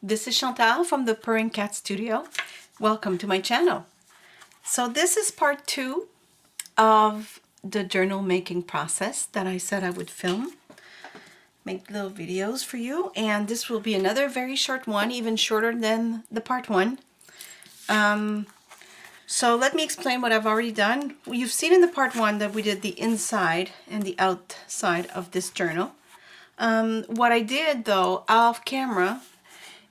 This is Chantal from the Purring Cat Studio. Welcome to my channel. So this is part 2 of the journal making process that I said I would film. Make little videos for you, and this will be another very short one, even shorter than the part 1. So let me explain what I've already done. You've seen in the part 1 that we did the inside and the outside of this journal. What I did though off camera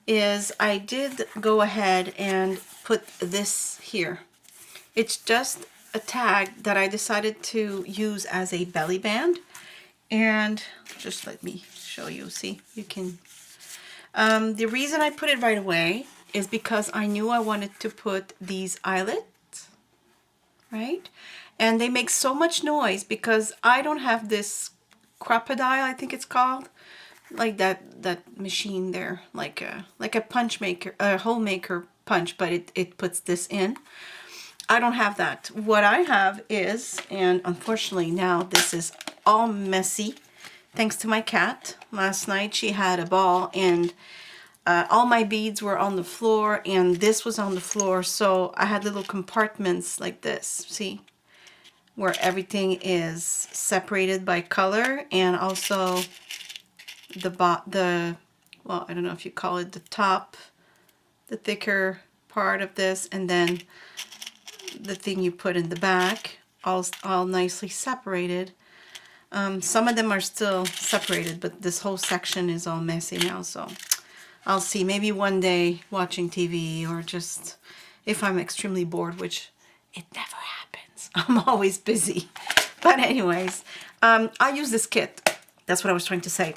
is I did go ahead and put this here. It's just a tag that I decided to use as a belly band, and just let me show you. See, you can the reason I put it right away is because I knew I wanted to put these eyelets, right? And they make so much noise because I don't have this crocodile, I think it's called, like that machine there, like a punch maker, a hole maker punch, but it puts this in. I don't have that. What I have is, and unfortunately now this is all messy thanks to my cat. Last night she had a ball and all my beads were on the floor and this was on the floor, so I had little compartments like this, see, where everything is separated by color, and also the well, I don't know if you call it the top, the thicker part of this, and then the thing you put in the back, all nicely separated. Some of them are still separated, but this whole section is all messy now, so I'll see. Maybe one day watching TV, or just if I'm extremely bored, which it never happens. I'm always busy. But anyways, I use this kit. That's what I was trying to say.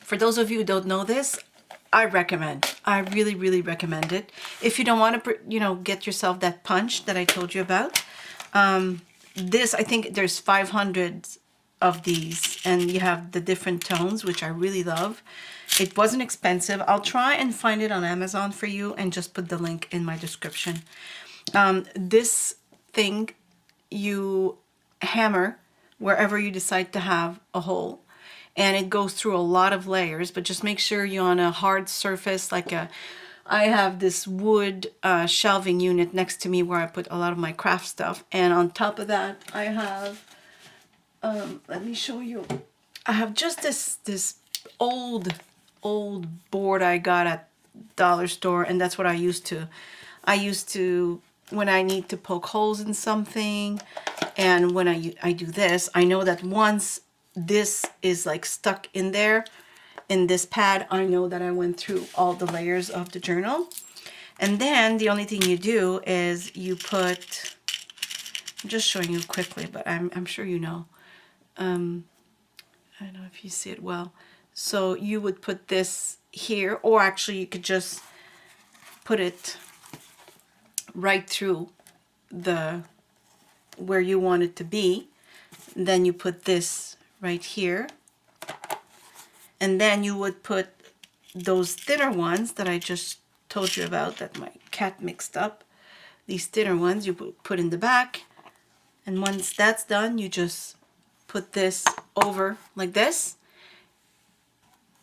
For those of you who don't know this, I recommend. I really, really recommend it. If you don't want to, get yourself that punch that I told you about. This, I think there's 500 of these, and you have the different tones, which I really love. It wasn't expensive. I'll try and find it on Amazon for you and just put the link in my description. This thing, you hammer wherever you decide to have a hole, and it goes through a lot of layers, but just make sure you're on a hard surface, like I have this wood shelving unit next to me where I put a lot of my craft stuff, and on top of that I have, let me show you, I have just this old board I got at dollar store, and that's what I used to when I need to poke holes in something, and when I do this, I know that once this is like stuck in there in this pad, I know that I went through all the layers of the journal. And then the only thing you do is you put, I'm just showing you quickly, but I'm sure you know. I don't know if you see it well. So you would put this here, or actually you could just put it right through the where you want it to be. Then you put this right here, and then you would put those thinner ones that I just told you about that my cat mixed up. These thinner ones you put in the back, and once that's done, you just put this over like this,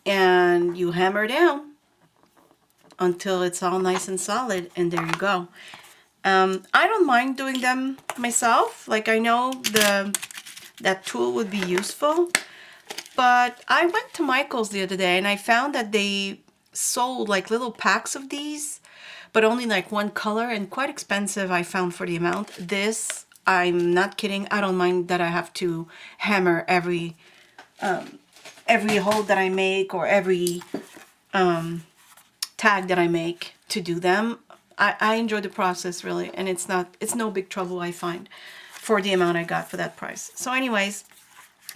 and you hammer down until it's all nice and solid, and there you go. I don't mind doing them myself. Like, I know that tool would be useful, but I went to Michael's the other day and I found that they sold like little packs of these, but only like one color, and quite expensive I found for the amount. This, I'm not kidding, I don't mind that I have to hammer every hole that I make, or every tag that I make to do them. I enjoy the process really, and it's no big trouble, I find, for the amount I got for that price. So anyways,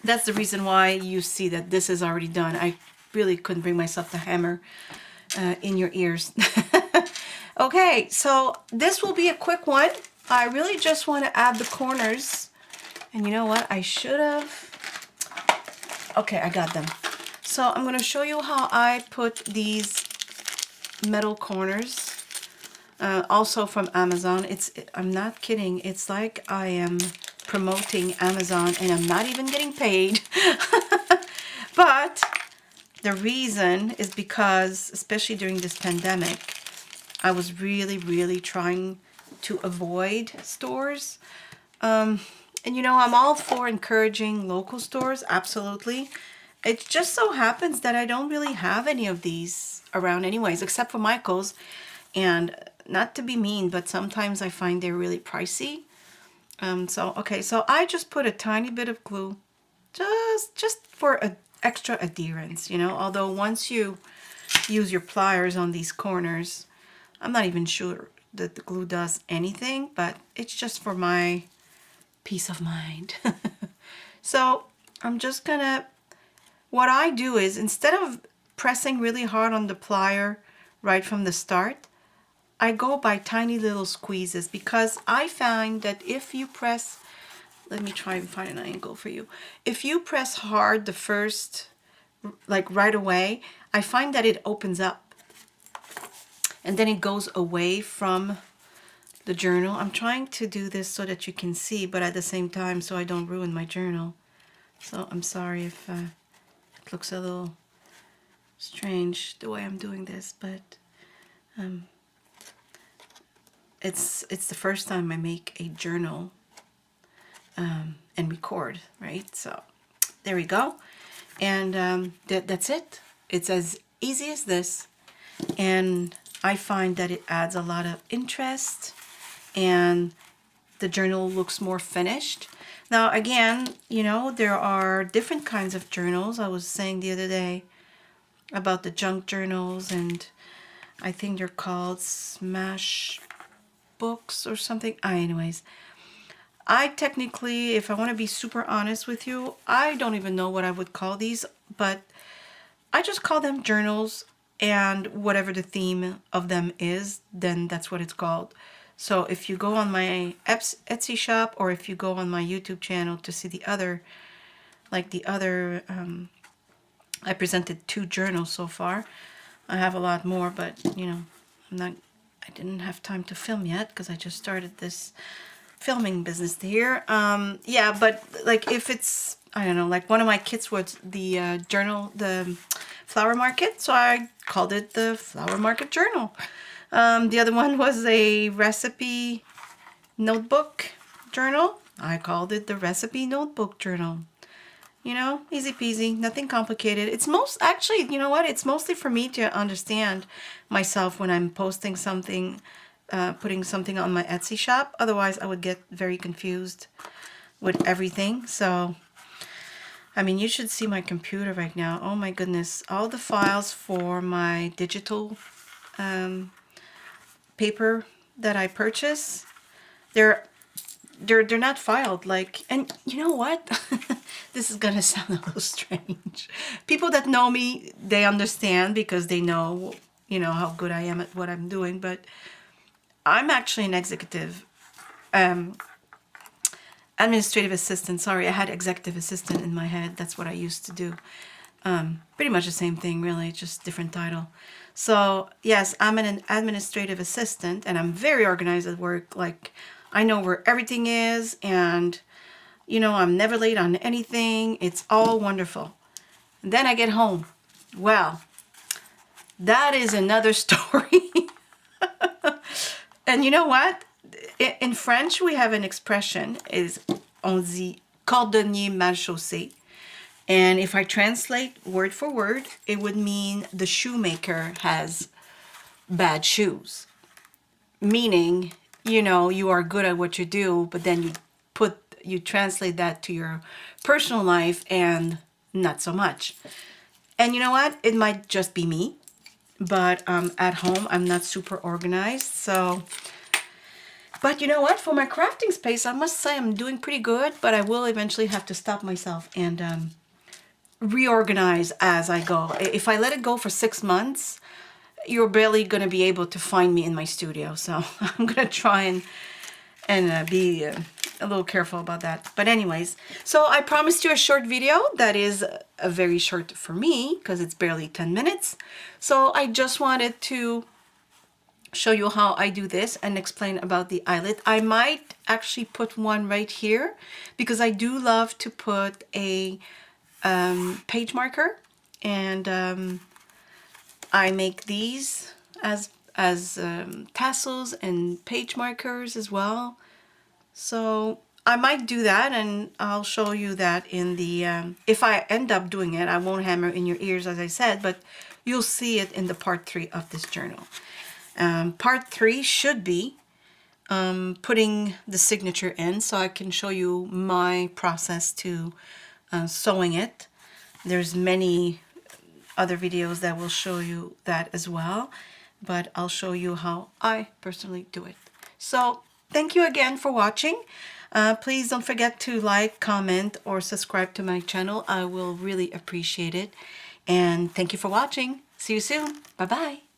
that's the reason why you see that this is already done. I really couldn't bring myself to hammer in your ears. Okay, so this will be a quick one. I really just want to add the corners, and you know what, I should have, okay, I got them. So I'm going to show you how I put these metal corners. Also from Amazon. I'm not kidding. It's like I am promoting Amazon and I'm not even getting paid. But The reason is because, especially during this pandemic, I was really, really trying to avoid stores. And you know, I'm all for encouraging local stores, absolutely. It just so happens that I don't really have any of these around anyways, except for Michael's. And not to be mean, but sometimes I find they're really pricey. Okay, so I just put a tiny bit of glue, just for a extra adherence, you know, although once you use your pliers on these corners, I'm not even sure that the glue does anything, but it's just for my peace of mind. So I'm just gonna, what I do is, instead of pressing really hard on the plier right from the start, I go by tiny little squeezes, because I find that if you press, let me try and find an angle for you. If you press hard the first, like right away, I find that it opens up and then it goes away from the journal. I'm trying to do this so that you can see, but at the same time so I don't ruin my journal. So I'm sorry if it looks a little strange the way I'm doing this, but it's the first time I make a journal and record, right? So there we go. And that's it. It's as easy as this. And I find that it adds a lot of interest and the journal looks more finished. Now, again, you know, there are different kinds of journals. I was saying the other day about the junk journals, and I think they're called Smash Books or something. Anyways, I technically, if I want to be super honest with you, I don't even know what I would call these, but I just call them journals, and whatever the theme of them is, then that's what it's called. So if you go on my Etsy shop, or if you go on my YouTube channel to see the other, I presented 2 journals so far. I have a lot more, but you know, I didn't have time to film yet because I just started this filming business here. Yeah, but like if it's, I don't know, like one of my kits was the journal, the flower market, so I called it the Flower Market Journal. The other one was a recipe notebook journal. I called it the Recipe Notebook Journal. You know, easy peasy, nothing complicated. It's actually, you know what? It's mostly for me to understand myself when I'm posting something, putting something on my Etsy shop. Otherwise, I would get very confused with everything. So, I mean, you should see my computer right now. Oh my goodness. All the files for my digital paper that I purchase, they're not filed, like, and you know what? This is gonna sound a little strange. People that know me, they understand because they know, you know, how good I am at what I'm doing, but I'm actually an executive administrative assistant. Sorry, I had executive assistant in my head. That's what I used to do. Pretty much the same thing, really, just different title. So yes, I'm an administrative assistant, and I'm very organized at work. Like, I know where everything is, and you know, I'm never late on anything. It's all wonderful. And then I get home. Well, that is another story. And you know what? In French, we have an expression, is on dit cordonnier mal chaussé. And if I translate word for word, it would mean the shoemaker has bad shoes. Meaning, you know, you are good at what you do, but then you translate that to your personal life and not so much. And you know what? It might just be me, but at home, I'm not super organized. So, but you know what? For my crafting space, I must say I'm doing pretty good, but I will eventually have to stop myself and reorganize as I go. If I let it go for 6 months, you're barely going to be able to find me in my studio. So I'm going to try and be a little careful about that. But anyways, so I promised you a short video that is a very short for me because it's barely 10 minutes. So I just wanted to show you how I do this and explain about the eyelet. I might actually put one right here because I do love to put a page marker and I make these as tassels and page markers as well. So I might do that, and I'll show you that in the, if I end up doing it. I won't hammer in your ears, as I said, but you'll see it in the part 3 of this journal. Part 3 should be putting the signature in, so I can show you my process to sewing it. There's many other videos that will show you that as well, but I'll show you how I personally do it. So thank you again for watching. Please don't forget to like, comment, or subscribe to my channel. I will really appreciate it. And thank you for watching. See you soon. Bye-bye.